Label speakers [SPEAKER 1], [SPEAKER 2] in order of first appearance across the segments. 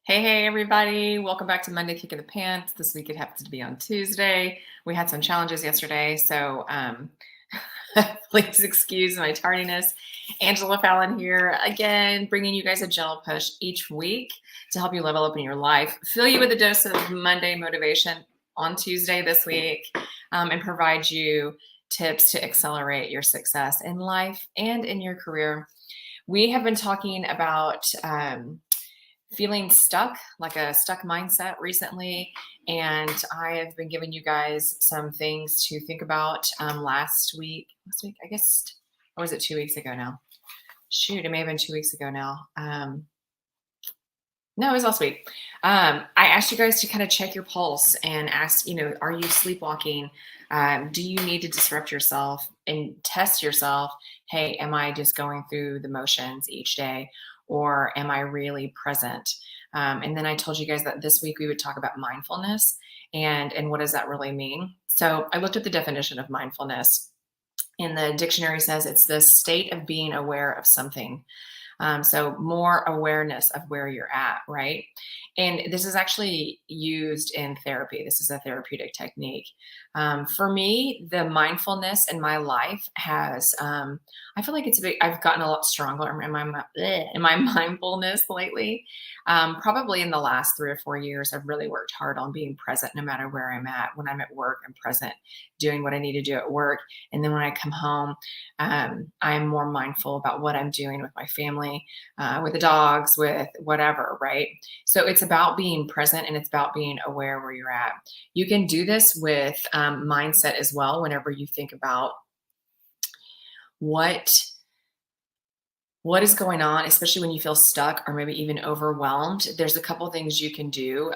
[SPEAKER 1] Hey, everybody. Welcome back to Monday Kick in the Pants. This week it happens to be on Tuesday. We had some challenges yesterday, so please excuse my tardiness. Angela Fallon here again, bringing you guys a gentle push each week to help you level up in your life, fill you with a dose of Monday motivation on Tuesday this week, and provide you tips to accelerate your success in life and in your career. We have been talking about feeling stuck, like a stuck mindset recently. And I have been giving you guys some things to think about last week, I guess, or was it 2 weeks ago now? Shoot, it may have been 2 weeks ago now. No, it was last week. I asked you guys to kind of check your pulse and ask, are you sleepwalking? Do you need to disrupt yourself and test yourself? Hey, am I just going through the motions each day, or am I really present? And then I told you guys that this week we would talk about mindfulness and what does that really mean? So I looked at the definition of mindfulness, and the dictionary says it's the state of being aware of something. So more awareness of where you're at, right? And this is actually used in therapy. This is a therapeutic technique. For me, the mindfulness in my life has, I feel like I've gotten a lot stronger in my mindfulness lately. Probably in the last 3 or 4 years, I've really worked hard on being present no matter where I'm at. When I'm at work, I'm present, doing what I need to do at work. And then when I come home, I'm more mindful about what I'm doing with my family, with the dogs, with whatever, right? So it's about being present and it's about being aware where you're at. You can do this with mindset as well whenever you think about what is going on, especially when you feel stuck or maybe even overwhelmed. There's a couple things you can do.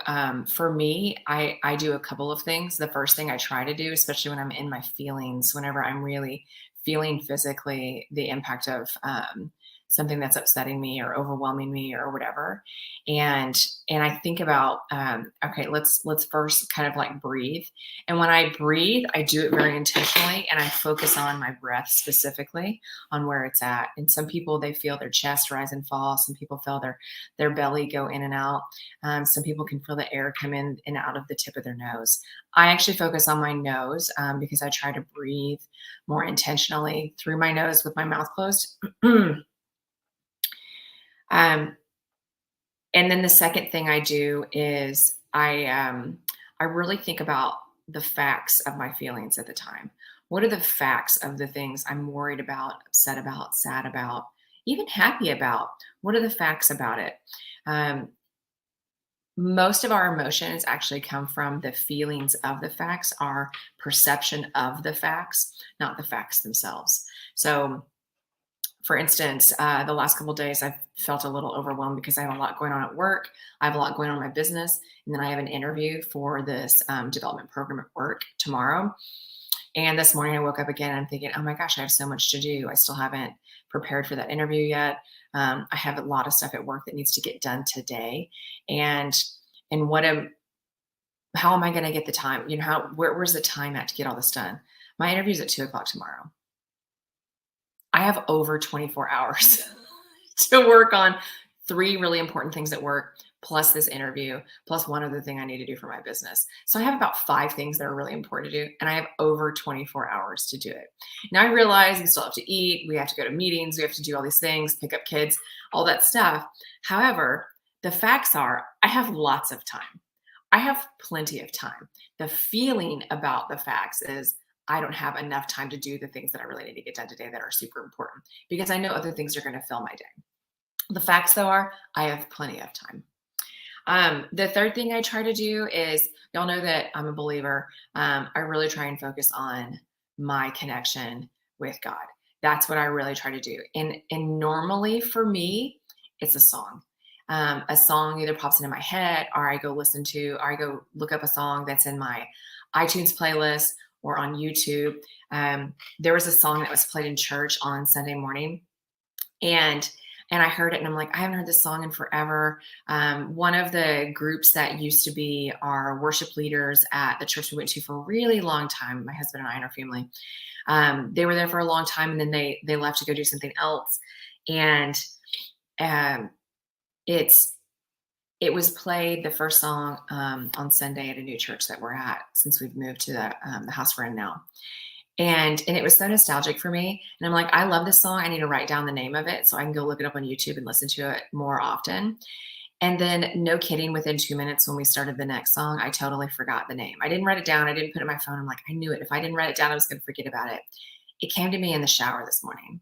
[SPEAKER 1] For me, I do a couple of things. The first thing I try to do, especially when I'm in my feelings, whenever I'm really feeling physically the impact of something that's upsetting me or overwhelming me or whatever, and I think about okay, let's first kind of like breathe. And when I breathe, I do it very intentionally, and I focus on my breath specifically, on where it's at. And some people, they feel their chest rise and fall. Some people feel their belly go in and out. Some people can feel the air come in and out of the tip of their nose. I actually focus on my nose because I try to breathe more intentionally through my nose with my mouth closed. um, and then the second thing I do is I really think about the facts of my feelings at the time. What are the facts of the things I'm worried about, upset about, sad about, even happy about? What are the facts about it? Um, Most of our emotions actually come from the feelings of the facts, our perception of the facts, not the facts themselves. So, for instance, the last couple of days, I've felt a little overwhelmed because I have a lot going on at work. I have a lot going on in my business. And then I have an interview for this development program at work tomorrow. And this morning I woke up again and I'm thinking, oh my gosh, I have so much to do. I still haven't prepared for that interview yet. I have a lot of stuff at work that needs to get done today. And and how am I going to get the time? Where's the time at to get all this done? My interview's at 2 o'clock tomorrow. I have over 24 hours to work on 3 really important things at work, plus this interview, plus one other thing I need to do for my business. So I have about 5 things that are really important to do, and I have over 24 hours to do it. Now I realize we still have to eat, we have to go to meetings, we have to do all these things, pick up kids, all that stuff. However, the facts are I have lots of time. I have plenty of time. The feeling about the facts is I don't have enough time to do the things that I really need to get done today that are super important because I know other things are going to fill my day. The facts, though, are I have plenty of time. The third thing I try to do is, y'all know that I'm a believer. I really try and focus on my connection with God. That's what I really try to do. And normally for me, it's a song. A song either pops into my head, or I go look up a song that's in my iTunes playlist or on YouTube. There was a song that was played in church on Sunday morning, and I heard it and I'm like, I haven't heard this song in forever. One of the groups that used to be our worship leaders at the church we went to for a really long time, my husband and I and our family, they were there for a long time, and then they left to go do something else. And it's it was played the first song on Sunday at a new church that we're at since we've moved to the house we're in now. And it was so nostalgic for me. And I'm like, I love this song. I need to write down the name of it so I can go look it up on YouTube and listen to it more often. And then, no kidding, within 2 minutes when we started the next song, I totally forgot the name. I didn't write it down. I didn't put it in my phone. I'm like, I knew it. If I didn't write it down, I was going to forget about it. It came to me in the shower this morning.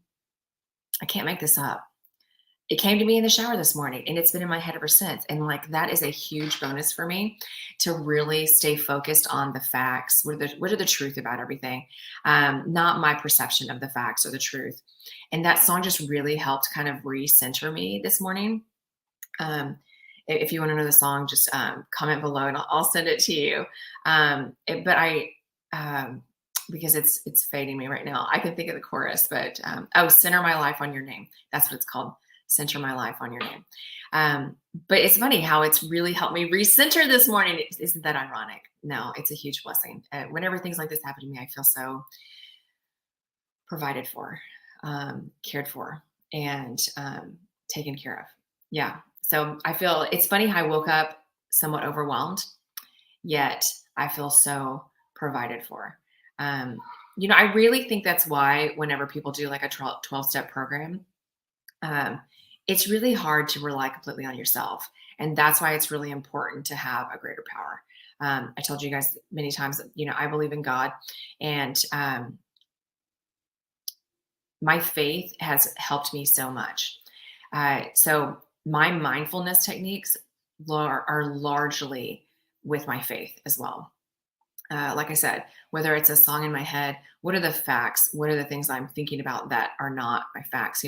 [SPEAKER 1] I can't make this up. It came to me in the shower this morning, and it's been in my head ever since. And like, that is a huge bonus for me to really stay focused on the facts. What are the truth about everything? Not my perception of the facts or the truth. And that song just really helped kind of recenter me this morning. If you want to know the song, just comment below and I'll send it to you. Because it's fading me right now. I can think of the chorus, but center my life on your name. That's what it's called. Center my life on your name. But it's funny how it's really helped me recenter this morning. Isn't that ironic? No, it's a huge blessing. Whenever things like this happen to me, I feel so provided for, cared for, and taken care of. Yeah. So I feel it's funny how I woke up somewhat overwhelmed, yet I feel so provided for. I really think that's why whenever people do like a 12-step program, it's really hard to rely completely on yourself. And that's why it's really important to have a greater power. I told you guys many times that, I believe in God, and my faith has helped me so much. So my mindfulness techniques are largely with my faith as well. Like I said, whether it's a song in my head, what are the facts? What are the things I'm thinking about that are not my facts?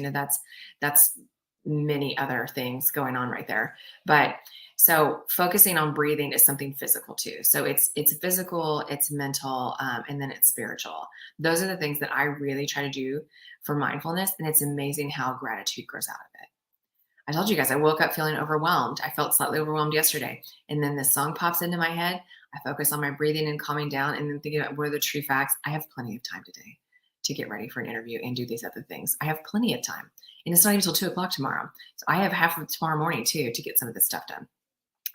[SPEAKER 1] That's many other things going on right there. But so focusing on breathing is something physical too. So it's physical, it's mental, and then it's spiritual. Those are the things that I really try to do for mindfulness, and it's amazing how gratitude grows out of it. I told you guys I woke up feeling overwhelmed. I felt slightly overwhelmed yesterday, and then this song pops into my head. I focus on my breathing and calming down, and then thinking about what are the true facts. I have plenty of time today to get ready for an interview and do these other things. I have plenty of time, and it's not even until 2:00 tomorrow. So I have half of tomorrow morning too to get some of this stuff done.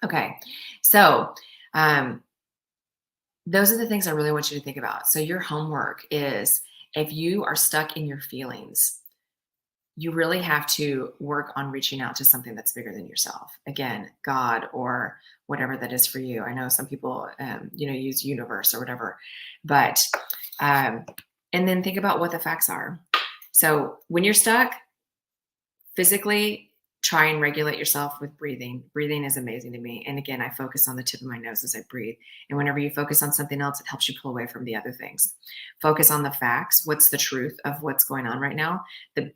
[SPEAKER 1] Okay, so those are the things I really want you to think about. So your homework is, if you are stuck in your feelings, you really have to work on reaching out to something that's bigger than yourself. Again, God or whatever that is for you. I know some people, use universe or whatever, but, and then think about what the facts are. So when you're stuck, physically try and regulate yourself with breathing. Breathing is amazing to me. And again, I focus on the tip of my nose as I breathe. And whenever you focus on something else, it helps you pull away from the other things. Focus on the facts. What's the truth of what's going on right now? The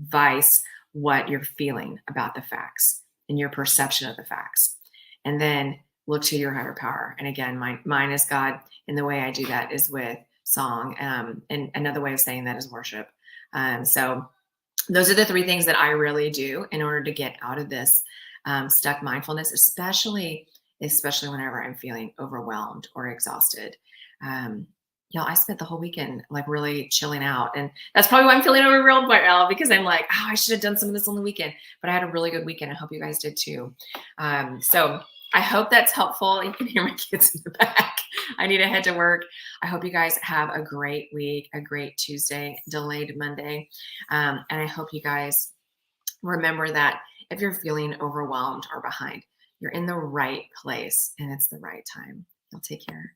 [SPEAKER 1] vice, what you're feeling about the facts and your perception of the facts. And then look to your higher power. And again, mine is God. And the way I do that is with song. And another way of saying that is worship. So those are the three things that I really do in order to get out of this stuck mindfulness, especially whenever I'm feeling overwhelmed or exhausted. I spent the whole weekend like really chilling out, and that's probably why I'm feeling overwhelmed right now, because I'm like, oh, I should have done some of this on the weekend, but I had a really good weekend. I hope you guys did too. So I hope that's helpful. You can hear my kids in the back. I need to head to work. I hope you guys have a great week, a great Tuesday, delayed Monday. And I hope you guys remember that if you're feeling overwhelmed or behind, you're in the right place and it's the right time. You'll take care.